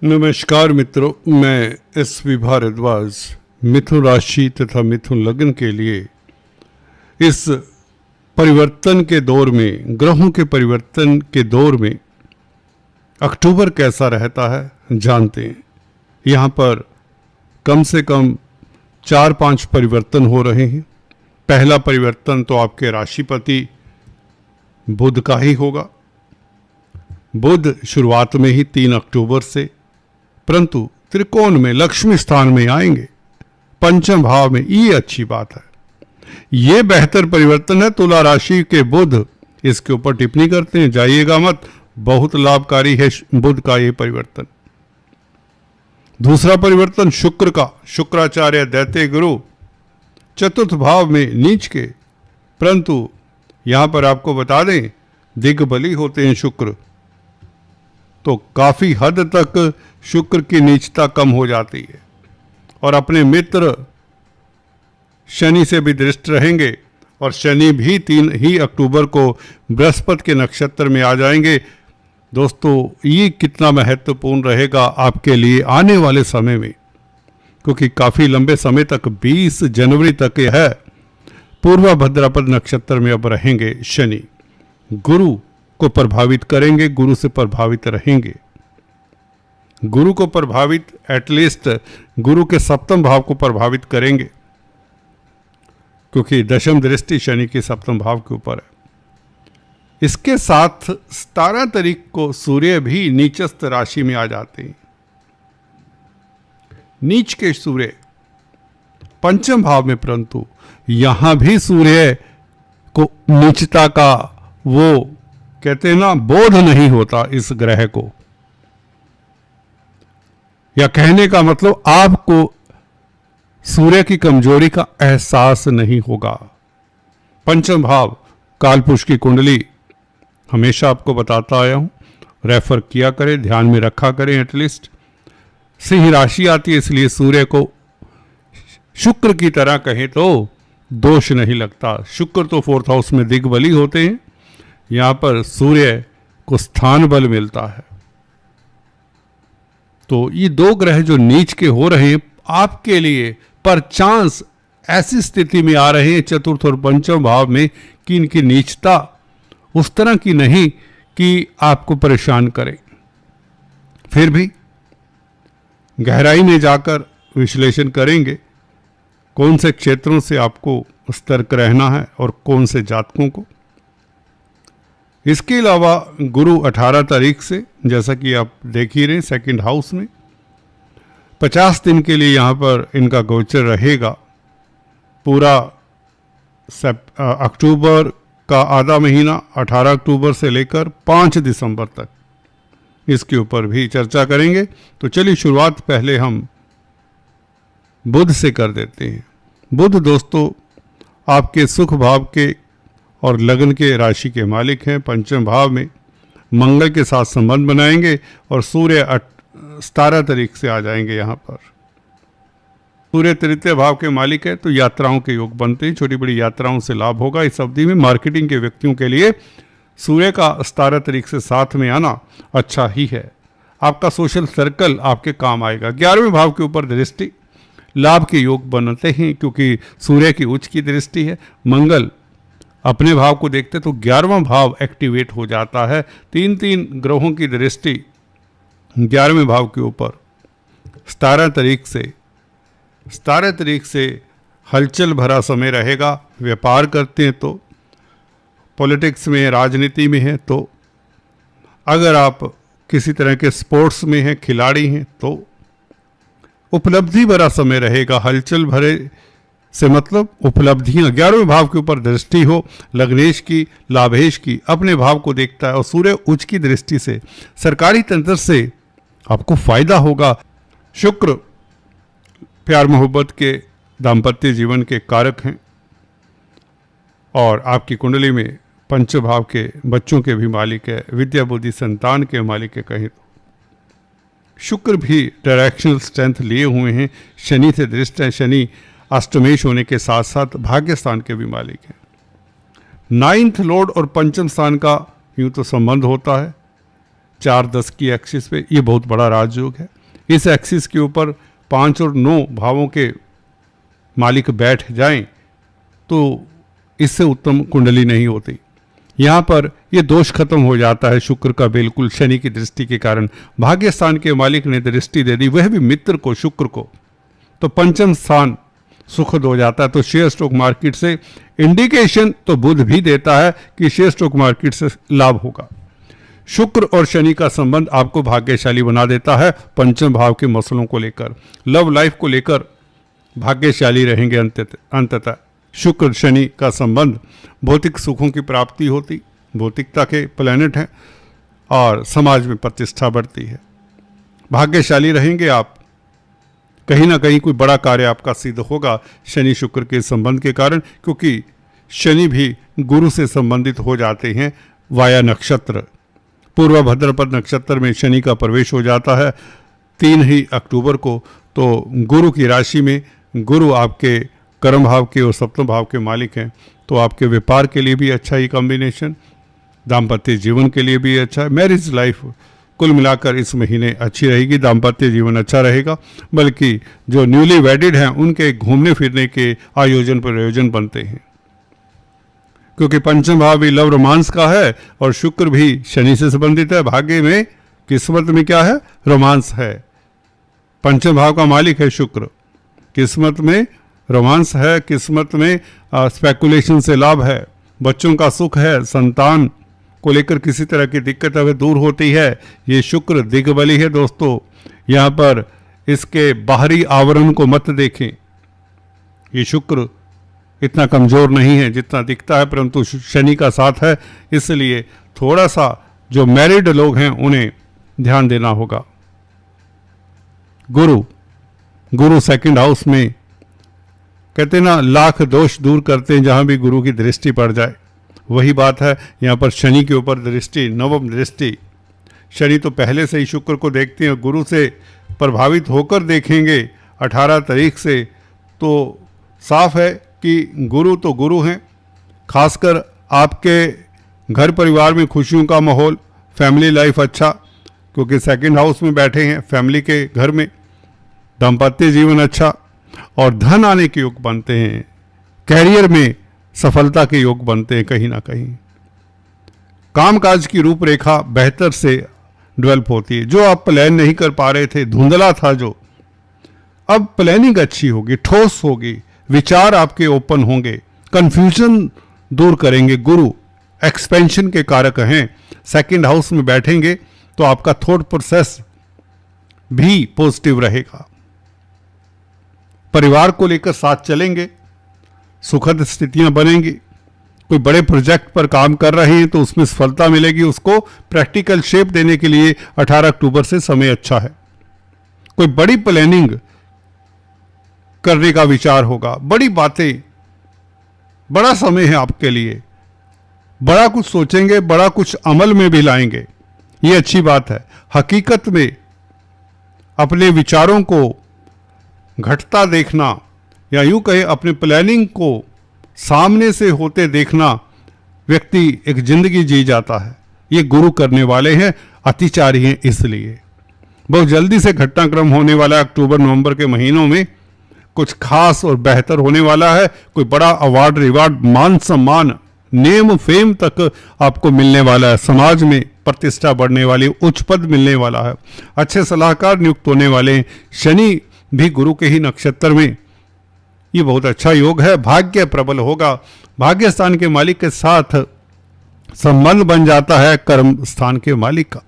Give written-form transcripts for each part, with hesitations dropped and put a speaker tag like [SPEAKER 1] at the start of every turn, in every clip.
[SPEAKER 1] नमस्कार मित्रों, मैं एस.वी. भारद्वाज मिथुन राशि तथा मिथुन लग्न के लिए इस परिवर्तन के दौर में, ग्रहों के परिवर्तन के दौर में अक्टूबर कैसा रहता है जानते हैं। यहाँ पर कम से कम 4-5 परिवर्तन हो रहे हैं। पहला परिवर्तन तो आपके राशिपति बुध का ही होगा। बुध शुरुआत में ही 3 अक्टूबर से, परंतु त्रिकोण में लक्ष्मी स्थान में आएंगे, पंचम भाव में। ये अच्छी बात है, ये बेहतर परिवर्तन है। तुला राशि के बुध इसके ऊपर टिप्पणी करते हैं, जाइएगा मत, बहुत लाभकारी है बुध का ये परिवर्तन। दूसरा परिवर्तन शुक्र का, शुक्राचार्य दैत्य गुरु चतुर्थ भाव में नीच के, परंतु यहां पर आपको बता दें दिग्बली होते हैं शुक्र, तो काफी हद तक शुक्र की नीचता कम हो जाती है और अपने मित्र शनि से भी दृष्ट रहेंगे। और शनि भी 3 ही अक्टूबर को बृहस्पति के नक्षत्र में आ जाएंगे। दोस्तों, ये कितना महत्वपूर्ण रहेगा आपके लिए आने वाले समय में, क्योंकि काफी लंबे समय तक 20 जनवरी तक है पूर्वा भाद्रपद नक्षत्र में अब रहेंगे शनि। गुरु को प्रभावित करेंगे, गुरु से प्रभावित रहेंगे। गुरु को प्रभावित, एटलीस्ट गुरु के सप्तम भाव को प्रभावित करेंगे, क्योंकि दशम दृष्टि शनि के सप्तम भाव के ऊपर है। इसके साथ 17 तारीख को सूर्य भी नीचस्थ राशि में आ जाते हैं। नीच के सूर्य पंचम भाव में, परंतु यहां भी सूर्य को नीचता का वो कहते हैं ना, बोध नहीं होता इस ग्रह को, या कहने का मतलब आपको सूर्य की कमजोरी का एहसास नहीं होगा। पंचम भाव कालपुरुष की कुंडली हमेशा आपको बताता आया हूं, रेफर किया करें, ध्यान में रखा करें। एटलीस्ट सिंह राशि आती है, इसलिए सूर्य को शुक्र की तरह कहें तो दोष नहीं लगता। शुक्र तो 4th हाउस में दिग्बली होते हैं, यहां पर सूर्य को स्थान बल मिलता है। तो ये 2 ग्रह जो नीच के हो रहे हैं आपके लिए, पर चांस ऐसी स्थिति में आ रहे हैं चतुर्थ और पंचम भाव में कि इनकी नीचता उस तरह की नहीं कि आपको परेशान करे। फिर भी गहराई में जाकर विश्लेषण करेंगे कौन से क्षेत्रों से आपको सतर्क रहना है और कौन से जातकों को। इसके अलावा गुरु 18 तारीख से, जैसा कि आप देख ही रहे हैं, 2nd हाउस में 50 दिन के लिए यहाँ पर इनका गोचर रहेगा। पूरा अक्टूबर का आधा महीना, 18 अक्टूबर से लेकर 5 दिसंबर तक, इसके ऊपर भी चर्चा करेंगे। तो चलिए शुरुआत पहले हम बुध से कर देते हैं। बुध दोस्तों आपके सुख भाव के और लग्न के राशि के मालिक हैं। पंचम भाव में मंगल के साथ संबंध बनाएंगे और सूर्य 17 तारीख से आ जाएंगे। यहाँ पर सूर्य तृतीय भाव के मालिक है, तो यात्राओं के योग बनते हैं, छोटी बड़ी यात्राओं से लाभ होगा इस अवधि में। मार्केटिंग के व्यक्तियों के लिए सूर्य का 17 तारीख से साथ में आना अच्छा ही है। आपका सोशल सर्कल आपके काम आएगा। 11वें भाव के ऊपर दृष्टि, लाभ के योग बनते हैं, क्योंकि सूर्य की उच्च की दृष्टि है। मंगल अपने भाव को देखते तो 11वां भाव एक्टिवेट हो जाता है। 3 ग्रहों की दृष्टि 11वें भाव के ऊपर 17 तारीख से हलचल भरा समय रहेगा। व्यापार करते हैं तो, पॉलिटिक्स में, राजनीति में है तो, अगर आप किसी तरह के स्पोर्ट्स में हैं, खिलाड़ी हैं, तो उपलब्धि भरा समय रहेगा। हलचल भरे से मतलब उपलब्धियां। 11वें भाव के ऊपर दृष्टि हो लग्नेश की, लाभेश की, अपने भाव को देखता है और सूर्य उच्च की दृष्टि से सरकारी तंत्र से आपको फायदा होगा। शुक्र प्यार मोहब्बत के, दाम्पत्य जीवन के कारक हैं और आपकी कुंडली में पंच भाव के बच्चों के भी मालिक है, विद्या बुद्धि संतान के मालिक है कहें तो। शुक्र भी डायरेक्शनल स्ट्रेंथ लिए हुए हैं, शनि से दृष्ट है। शनि अष्टमेश होने के साथ साथ भाग्य स्थान के भी मालिक हैं। 9th लॉर्ड और पंचम स्थान का यूं तो संबंध होता है, 4-10 की एक्सिस पे, ये बहुत बड़ा राजयोग है। इस एक्सिस के ऊपर 5 और 9 भावों के मालिक बैठ जाएं तो इससे उत्तम कुंडली नहीं होती। यहाँ पर ये दोष खत्म हो जाता है शुक्र का, बिल्कुल शनि की दृष्टि के कारण। भाग्य स्थान के मालिक ने दृष्टि दे दी, वह भी मित्र को, शुक्र को, तो पंचम स्थान सुखद हो जाता है। तो शेयर स्टॉक मार्केट से इंडिकेशन तो बुध भी देता है कि शेयर स्टॉक मार्केट से लाभ होगा। शुक्र और शनि का संबंध आपको भाग्यशाली बना देता है। पंचम भाव के मसलों को लेकर, लव लाइफ को लेकर भाग्यशाली रहेंगे। अंततः शुक्र शनि का संबंध भौतिक सुखों की प्राप्ति होती, भौतिकता के प्लैनेट हैं, और समाज में प्रतिष्ठा बढ़ती है। भाग्यशाली रहेंगे आप, कहीं ना कहीं कोई बड़ा कार्य आपका सिद्ध होगा शनि शुक्र के संबंध के कारण, क्योंकि शनि भी गुरु से संबंधित हो जाते हैं वाया नक्षत्र। पूर्व भद्रपद नक्षत्र में शनि का प्रवेश हो जाता है 3 ही अक्टूबर को। तो गुरु की राशि में, गुरु आपके कर्म भाव के और सप्तम भाव के मालिक हैं, तो आपके व्यापार के लिए भी अच्छा ही कॉम्बिनेशन, दाम्पत्य जीवन के लिए भी अच्छा है। मैरिज लाइफ कुल मिलाकर इस महीने अच्छी रहेगी, दाम्पत्य जीवन अच्छा रहेगा, बल्कि जो न्यूली वेडिड हैं उनके घूमने फिरने के आयोजन प्रयोजन बनते हैं, क्योंकि पंचम भाव भी लव रोमांस का है और शुक्र भी शनि से संबंधित है। भाग्य में, किस्मत में क्या है? रोमांस है। पंचम भाव का मालिक है शुक्र, किस्मत में रोमांस है, किस्मत में स्पेकुलेशन से लाभ है, बच्चों का सुख है, संतान को लेकर किसी तरह की दिक्कत अगर दूर होती है। ये शुक्र दिग्बली है दोस्तों, यहाँ पर इसके बाहरी आवरण को मत देखें। ये शुक्र इतना कमज़ोर नहीं है जितना दिखता है, परंतु शनि का साथ है, इसलिए थोड़ा सा जो मैरिड लोग हैं उन्हें ध्यान देना होगा। गुरु सेकंड हाउस में, कहते ना लाख दोष दूर करते हैं जहां भी गुरु की दृष्टि पड़ जाए, वही बात है यहाँ पर शनि के ऊपर दृष्टि, नवम दृष्टि। शनि तो पहले से ही शुक्र को देखते हैं, गुरु से प्रभावित होकर देखेंगे 18 तारीख से, तो साफ है कि गुरु तो गुरु हैं। खासकर आपके घर परिवार में खुशियों का माहौल, फैमिली लाइफ अच्छा, क्योंकि सेकंड हाउस में बैठे हैं, फैमिली के घर में दाम्पत्य जीवन अच्छा, और धन आने के योग बनते हैं, कैरियर में सफलता के योग बनते हैं। कहीं ना कहीं कामकाज की रूपरेखा बेहतर से डेवलप होती है। जो आप प्लान नहीं कर पा रहे थे, धुंधला था जो, अब प्लानिंग अच्छी होगी, ठोस होगी, विचार आपके ओपन होंगे, कंफ्यूजन दूर करेंगे। गुरु एक्सपेंशन के कारक हैं, सेकंड हाउस में बैठेंगे तो आपका थॉट प्रोसेस भी पॉजिटिव रहेगा। परिवार को लेकर साथ चलेंगे, सुखद स्थितियां बनेंगी। कोई बड़े प्रोजेक्ट पर काम कर रहे हैं तो उसमें सफलता मिलेगी, उसको प्रैक्टिकल शेप देने के लिए 18 अक्टूबर से समय अच्छा है। कोई बड़ी प्लानिंग करने का विचार होगा, बड़ी बातें, बड़ा समय है आपके लिए, बड़ा कुछ सोचेंगे, बड़ा कुछ अमल में भी लाएंगे, ये अच्छी बात है। हकीकत में अपने विचारों को घटता देखना, या यूं कहे अपने प्लानिंग को सामने से होते देखना, व्यक्ति एक जिंदगी जी जाता है। ये गुरु करने वाले हैं, अतिचारी हैं, इसलिए बहुत जल्दी से घटनाक्रम होने वाला है। अक्टूबर नवंबर के महीनों में कुछ खास और बेहतर होने वाला है। कोई बड़ा अवार्ड, रिवार्ड, मान सम्मान, नेम फेम तक आपको मिलने वाला है। समाज में प्रतिष्ठा बढ़ने वाली, उच्च पद मिलने वाला है। अच्छे सलाहकार नियुक्त होने वाले हैं। शनि भी गुरु के ही नक्षत्र में, ये बहुत अच्छा योग है। भाग्य प्रबल होगा, भाग्य स्थान के मालिक के साथ संबंध बन जाता है कर्म स्थान के मालिक का।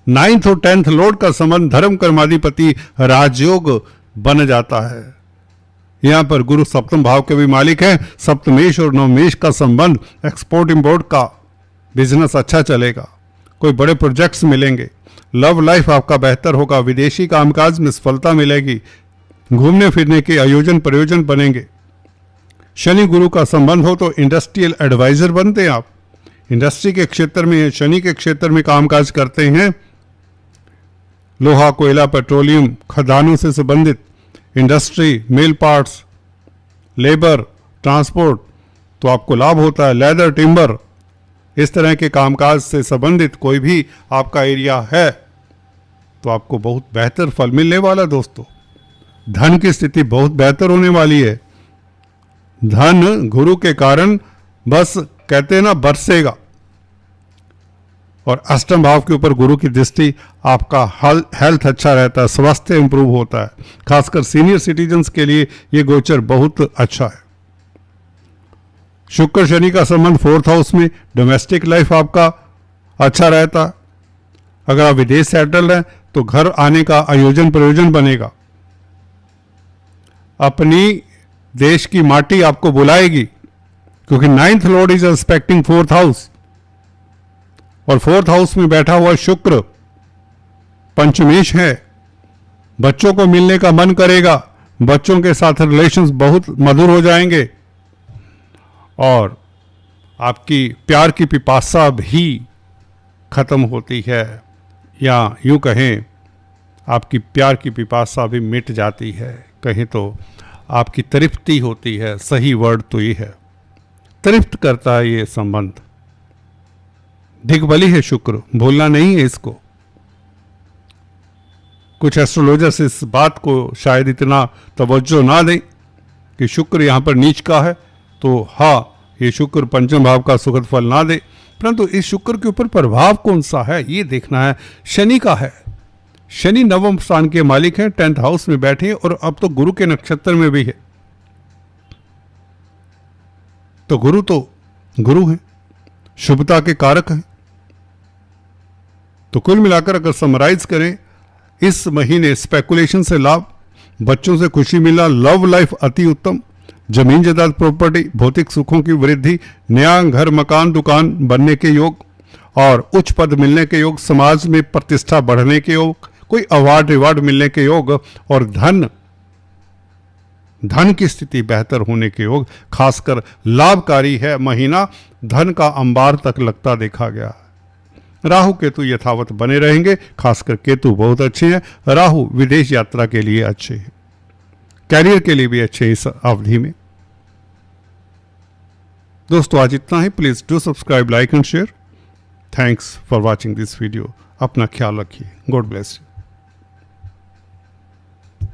[SPEAKER 1] 9th और 10th लॉर्ड का संबंध धर्म कर्माधिपति राजयोग बन जाता है। यहां पर गुरु सप्तम भाव के भी मालिक हैं। सप्तमेश और नवमेश का संबंध, एक्सपोर्ट इंपोर्ट का बिजनेस अच्छा चलेगा, कोई बड़े प्रोजेक्ट्स मिलेंगे। लव लाइफ आपका बेहतर होगा, विदेशी कामकाज में सफलता मिलेगी, घूमने फिरने के आयोजन प्रयोजन बनेंगे। शनि गुरु का संबंध हो तो इंडस्ट्रियल एडवाइजर बनते हैं आप, इंडस्ट्री के क्षेत्र में, शनि के क्षेत्र में कामकाज करते हैं। लोहा, कोयला, पेट्रोलियम, खदानों से संबंधित इंडस्ट्री, मिल पार्ट्स, लेबर, ट्रांसपोर्ट, तो आपको लाभ होता है। लेदर, टिम्बर, इस तरह के कामकाज से संबंधित कोई भी आपका एरिया है तो आपको बहुत बेहतर फल मिलने वाला दोस्तों। धन की स्थिति बहुत बेहतर होने वाली है। धन गुरु के कारण बस कहते हैं ना बरसेगा। और अष्टम भाव के ऊपर गुरु की दृष्टि, आपका हेल्थ अच्छा रहता है, स्वास्थ्य इंप्रूव होता है। खासकर सीनियर सिटीजन्स के लिए ये गोचर बहुत अच्छा है। शुक्र शनि का संबंध 4th हाउस में, डोमेस्टिक लाइफ आपका अच्छा रहता है। अगर आप विदेश सेटल हैं तो घर आने का आयोजन प्रयोजन बनेगा। अपनी देश की माटी आपको बुलाएगी, क्योंकि 9th Lord is expecting 4th house, और 4th हाउस में बैठा हुआ शुक्र पंचमेश है। बच्चों को मिलने का मन करेगा, बच्चों के साथ रिलेशंस बहुत मधुर हो जाएंगे, और आपकी प्यार की पिपासा भी खत्म होती है, या यूं कहें आपकी प्यार की पिपासा भी मिट जाती है। कहें तो आपकी तृप्ति होती है। सही वर्ड तो ये है, तृप्त करता है ये संबंध। दिग्बली है शुक्र, भूलना नहीं है इसको। कुछ एस्ट्रोलॉजर्स इस बात को शायद इतना तवज्जो ना दें कि शुक्र यहां पर नीच का है, तो हाँ, ये शुक्र पंचम भाव का सुखद फल ना दे, परंतु इस शुक्र के ऊपर प्रभाव कौन सा है ये देखना है। शनि का है। शनि नवम स्थान के मालिक हैं, 10th हाउस में बैठे हैं, और अब तो गुरु के नक्षत्र में भी है। तो गुरु हैं, शुभता के कारक हैं। तो कुल मिलाकर अगर समराइज करें, इस महीने स्पेकुलेशन से लाभ, बच्चों से खुशी मिलना, लव लाइफ अति उत्तम, जमीन जायदाद प्रॉपर्टी, भौतिक सुखों की वृद्धि, नया घर मकान दुकान बनने के योग, और उच्च पद मिलने के योग, समाज में प्रतिष्ठा बढ़ने के योग, कोई अवार्ड रिवार्ड मिलने के योग, और धन की स्थिति बेहतर होने के योग। खासकर लाभकारी है महीना, धन का अंबार तक लगता देखा गया है। राहु केतु यथावत बने रहेंगे, खासकर केतु बहुत अच्छे हैं। राहु विदेश यात्रा के लिए अच्छे हैं, कैरियर के लिए भी अच्छे इस अवधि में। दोस्तों आज इतना ही। Please do subscribe, like and share. Thanks for watching this video. अपना ख्याल रखिए। God bless you.